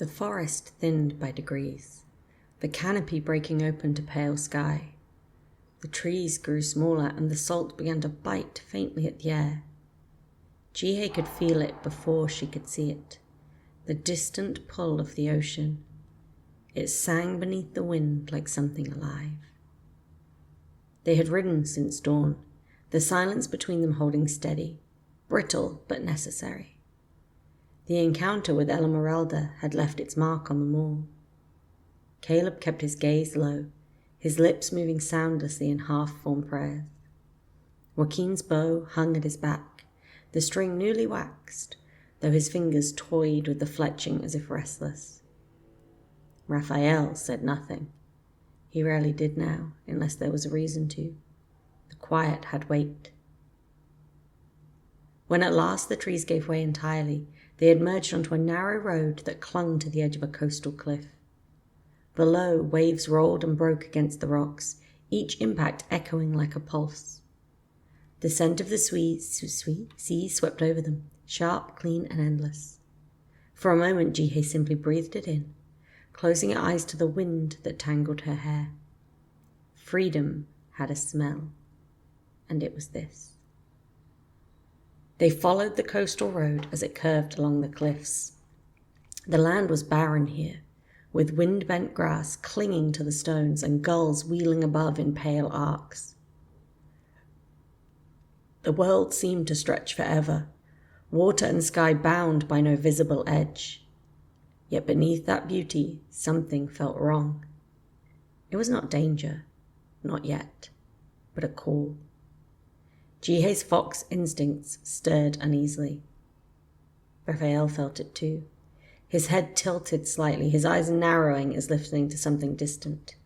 The forest thinned by degrees, the canopy breaking open to pale sky. The trees grew smaller, and the salt began to bite faintly at the air. Jihye could feel it before she could see it, the distant pull of the ocean. It sang beneath the wind like something alive. They had ridden since dawn, the silence between them holding steady, brittle but necessary. The encounter with Esmeralda had left its mark on them all. Caleb kept his gaze low, his lips moving soundlessly in half-formed prayers. Joaquin's bow hung at his back, the string newly waxed, though his fingers toyed with the fletching as if restless. Raphael said nothing. He rarely did now, unless there was a reason to. The quiet had weight. When at last the trees gave way entirely, they had merged onto a narrow road that clung to the edge of a coastal cliff. Below, waves rolled and broke against the rocks, each impact echoing like a pulse. The scent of the sweet sea swept over them, sharp, clean, and endless. For a moment, Jihye simply breathed it in, closing her eyes to the wind that tangled her hair. Freedom had a smell, and it was this. They followed the coastal road as it curved along the cliffs. The land was barren here, with wind-bent grass clinging to the stones and gulls wheeling above in pale arcs. The world seemed to stretch forever, water and sky bound by no visible edge. Yet beneath that beauty, something felt wrong. It was not danger, not yet, but a call. Jihye's fox instincts stirred uneasily. Raphael felt it too. His head tilted slightly, his eyes narrowing as listening to something distant.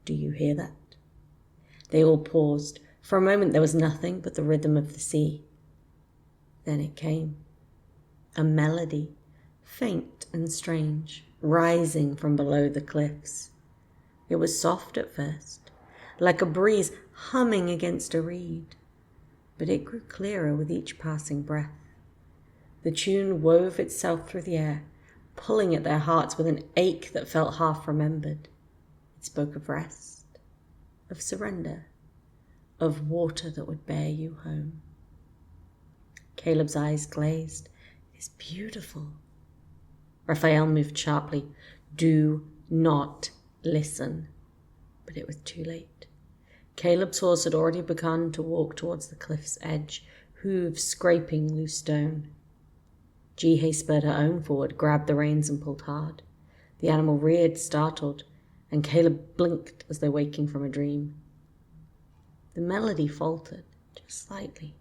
"Do you hear that?" They all paused. For a moment there was nothing but the rhythm of the sea. Then it came. A melody, faint and strange, rising from below the cliffs. It was soft at first, like a breeze humming against a reed, but it grew clearer with each passing breath. The tune wove itself through the air, pulling at their hearts with an ache that felt half-remembered. It spoke of rest, of surrender, of water that would bear you home. Caleb's eyes glazed. "It's beautiful." Raphael moved sharply. "Do not listen." But it was too late. Caleb's horse had already begun to walk towards the cliff's edge, hooves scraping loose stone. Jihye spurred her own forward, grabbed the reins and pulled hard. The animal reared, startled, and Caleb blinked as though waking from a dream. The melody faltered, just slightly,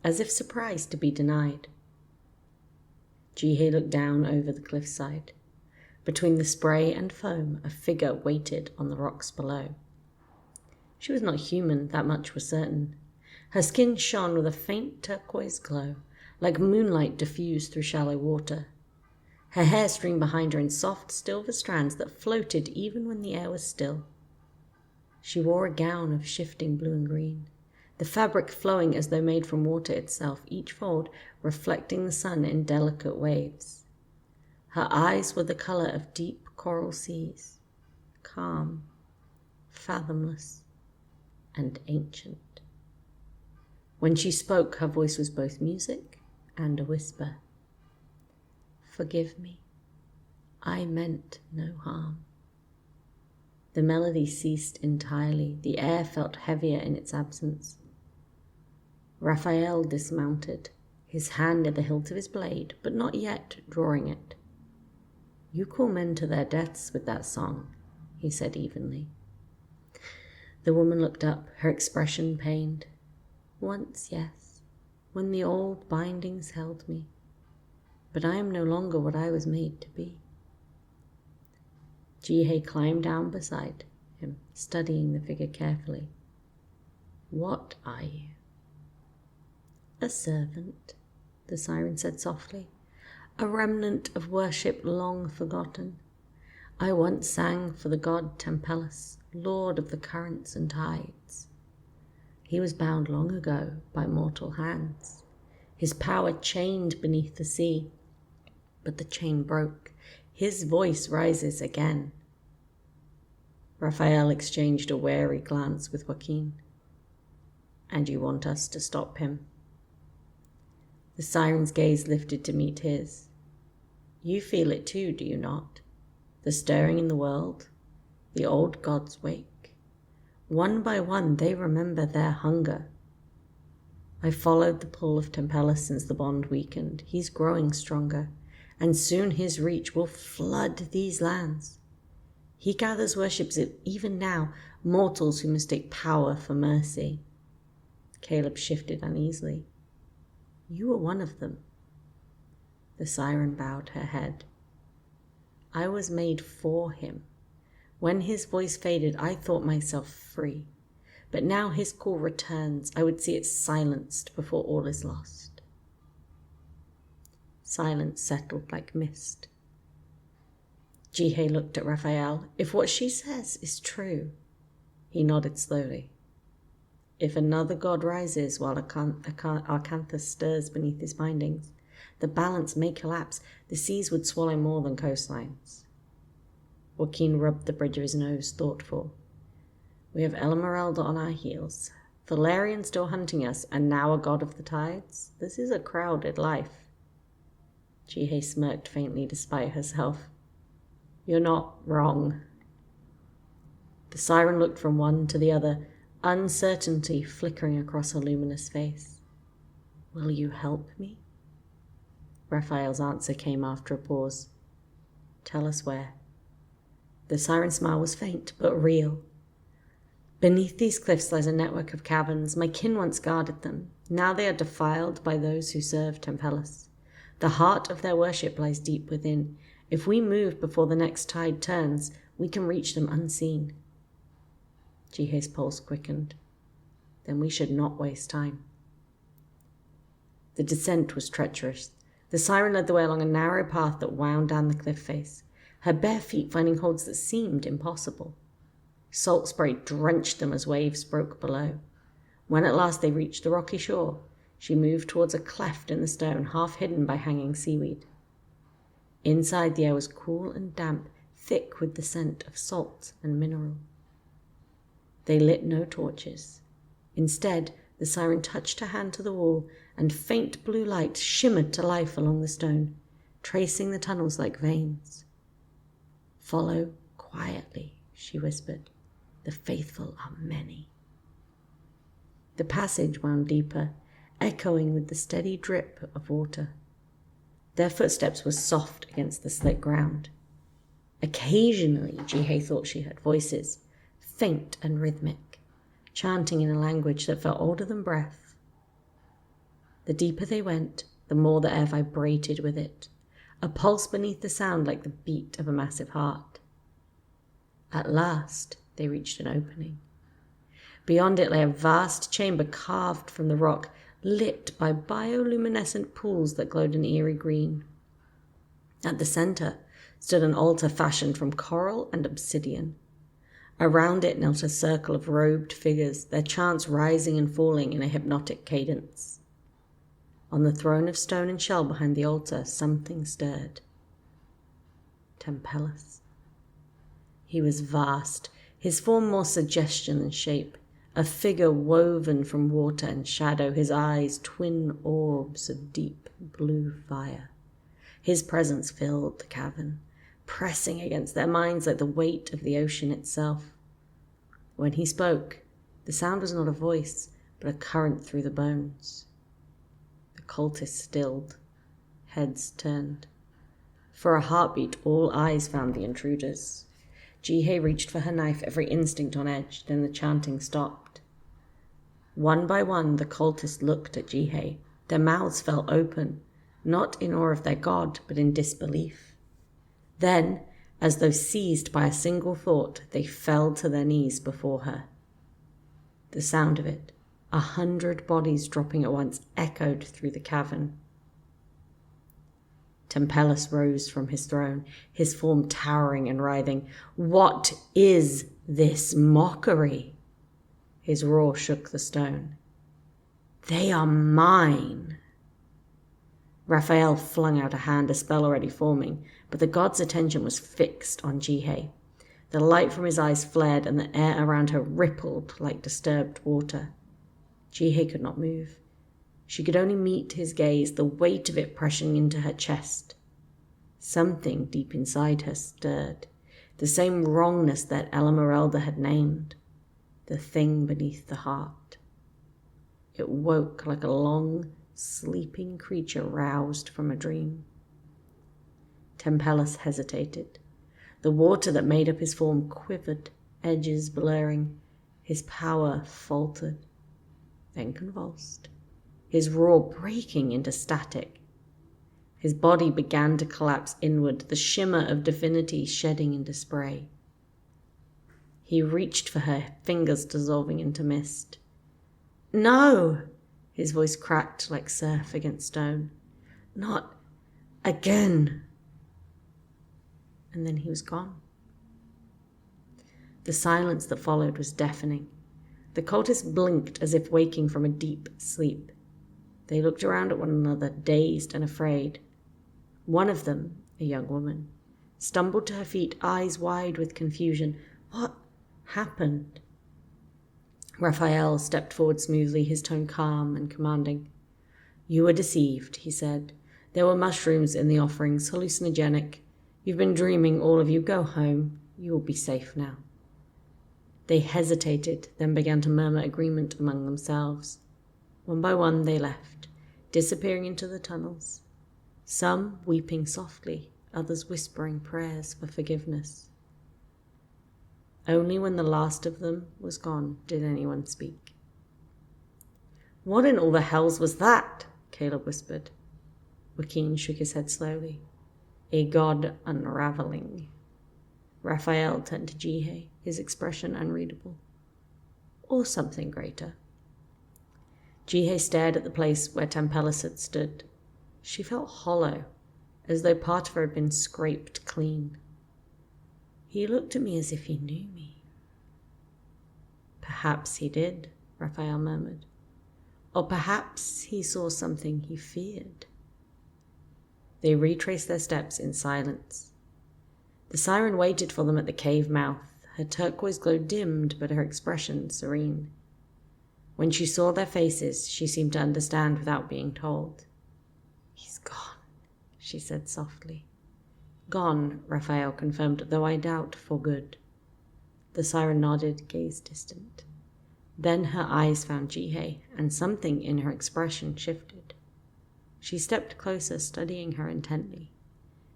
as if surprised to be denied. Jihye looked down over the cliffside. Between the spray and foam, a figure waited on the rocks below. She was not human, that much was certain. Her skin shone with a faint turquoise glow, like moonlight diffused through shallow water. Her hair streamed behind her in soft, silver strands that floated even when the air was still. She wore a gown of shifting blue and green, the fabric flowing as though made from water itself, each fold reflecting the sun in delicate waves. Her eyes were the color of deep coral seas, calm, fathomless, and ancient. When she spoke, her voice was both music and a whisper. "Forgive me. I meant no harm." The melody ceased entirely. The air felt heavier in its absence. Raphael dismounted, his hand at the hilt of his blade, but not yet drawing it. "You call men to their deaths with that song," he said evenly. The woman looked up, her expression pained. "Once, yes, when the old bindings held me. But I am no longer what I was made to be." Jihye climbed down beside him, studying the figure carefully. "What are you?" "A servant," the siren said softly, "a remnant of worship long forgotten. I once sang for the god Tempelos, lord of the currents and tides. He was bound long ago by mortal hands. His power chained beneath the sea, but the chain broke. His voice rises again. Raphael exchanged a wary glance with Joaquin. And you want us to stop him? The siren's gaze lifted to meet his. You feel it too, do you not? The stirring in the world, the old gods wake. One by one they remember their hunger. I followed the pull of Tempelus since the bond weakened. He's growing stronger, and soon his reach will flood these lands. He gathers worships even now, mortals who mistake power for mercy. Caleb shifted uneasily. You were one of them. The siren bowed her head. I was made for him. When his voice faded, I thought myself free. But now his call returns. I would see it silenced before all is lost. Silence settled like mist. Jihye looked at Raphael. If what she says is true. He nodded slowly. If another god rises while Arcanthus stirs beneath his bindings, the balance may collapse. The seas would swallow more than coastlines. Joaquin rubbed the bridge of his nose, thoughtful. We have Elameralda on our heels, Valerian still hunting us, and now a god of the tides. This is a crowded life. Jihye smirked faintly despite herself. You're not wrong. The siren looked from one to the other, uncertainty flickering across her luminous face. Will you help me? Raphael's answer came after a pause. Tell us where. The siren's smile was faint, but real. Beneath these cliffs lies a network of caverns. My kin once guarded them. Now they are defiled by those who serve Tempelus. The heart of their worship lies deep within. If we move before the next tide turns, we can reach them unseen. Jihye's pulse quickened. Then we should not waste time. The descent was treacherous. The siren led the way along a narrow path that wound down the cliff face, her bare feet finding holds that seemed impossible. Salt spray drenched them as waves broke below. When at last they reached the rocky shore, she moved towards a cleft in the stone, half hidden by hanging seaweed. Inside, the air was cool and damp, thick with the scent of salt and mineral. They lit no torches. Instead, the siren touched her hand to the wall, and faint blue light shimmered to life along the stone, tracing the tunnels like veins. Follow quietly, she whispered. The faithful are many. The passage wound deeper, echoing with the steady drip of water. Their footsteps were soft against the slick ground. Occasionally, Jihye thought she heard voices, faint and rhythmic, chanting in a language that felt older than breath. The deeper they went, the more the air vibrated with it, a pulse beneath the sound like the beat of a massive heart. At last, they reached an opening. Beyond it lay a vast chamber carved from the rock, lit by bioluminescent pools that glowed an eerie green. At the center stood an altar fashioned from coral and obsidian. Around it knelt a circle of robed figures, their chants rising and falling in a hypnotic cadence. On the throne of stone and shell behind the altar, something stirred. Tempelus. He was vast, his form more suggestion than shape, a figure woven from water and shadow, his eyes twin orbs of deep blue fire. His presence filled the cavern, pressing against their minds like the weight of the ocean itself. When he spoke, the sound was not a voice, but a current through the bones. The cultists stilled, heads turned. For a heartbeat, all eyes found the intruders. Jihye reached for her knife, every instinct on edge, then the chanting stopped. One by one, the cultists looked at Jihye. Their mouths fell open, not in awe of their god, but in disbelief. Then, as though seized by a single thought, they fell to their knees before her. The sound of it, 100 bodies dropping at once, echoed through the cavern. Tempelus rose from his throne, his form towering and writhing. What is this mockery? His roar shook the stone. They are mine. Raphael flung out a hand, a spell already forming, but the god's attention was fixed on Jihye. The light from his eyes flared, and the air around her rippled like disturbed water. Jihye could not move. She could only meet his gaze, the weight of it pressing into her chest. Something deep inside her stirred, the same wrongness that Elamerelda had named, the thing beneath the heart. It woke like a long, sleeping creature roused from a dream. Tempelos hesitated. The water that made up his form quivered, edges blurring. His power faltered, then convulsed, his roar breaking into static. His body began to collapse inward, the shimmer of divinity shedding into spray. He reached for her, fingers dissolving into mist. "No!" His voice cracked like surf against stone. "Not again!" And then he was gone. The silence that followed was deafening. The cultists blinked as if waking from a deep sleep. They looked around at one another, dazed and afraid. One of them, a young woman, stumbled to her feet, eyes wide with confusion. What happened? Raphael stepped forward smoothly, his tone calm and commanding. "You were deceived," he said. "There were mushrooms in the offerings, hallucinogenic. You've been dreaming, all of you. Go home. You will be safe now." They hesitated, then began to murmur agreement among themselves. One by one they left, disappearing into the tunnels, some weeping softly, others whispering prayers for forgiveness. Only when the last of them was gone did anyone speak. "What in all the hells was that?" Caleb whispered. Joaquin shook his head slowly. "A god unraveling." Raphael turned to Jihye, his expression unreadable. "Or something greater." Jihye stared at the place where Tempelos had stood. She felt hollow, as though part of her had been scraped clean. "He looked at me as if he knew me." "Perhaps he did," Raphael murmured. "Or perhaps he saw something he feared." They retraced their steps in silence. The siren waited for them at the cave mouth, her turquoise glow dimmed but her expression serene. When she saw their faces, she seemed to understand without being told. "He's gone," she said softly. "Gone," Raphael confirmed, "though I doubt for good." The siren nodded, gaze distant. Then her eyes found Jihye, and something in her expression shifted. She stepped closer, studying her intently.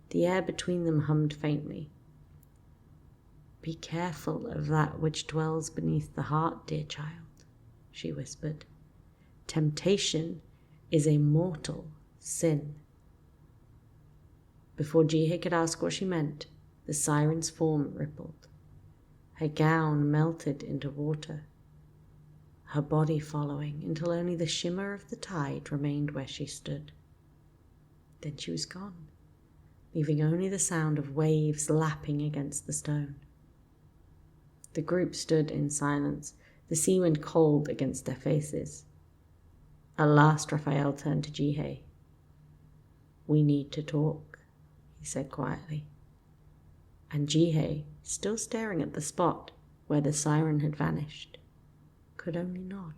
The air between them hummed faintly. "Be careful of that which dwells beneath the heart, dear child," she whispered. "Temptation is a mortal sin." Before Jihye could ask what she meant, the siren's form rippled. Her gown melted into water, her body following until only the shimmer of the tide remained where she stood. Then she was gone, leaving only the sound of waves lapping against the stone. The group stood in silence, the sea wind cold against their faces. At last Raphael turned to Jihye. "We need to talk," he said quietly. And Jihye, still staring at the spot where the siren had vanished, could only nod.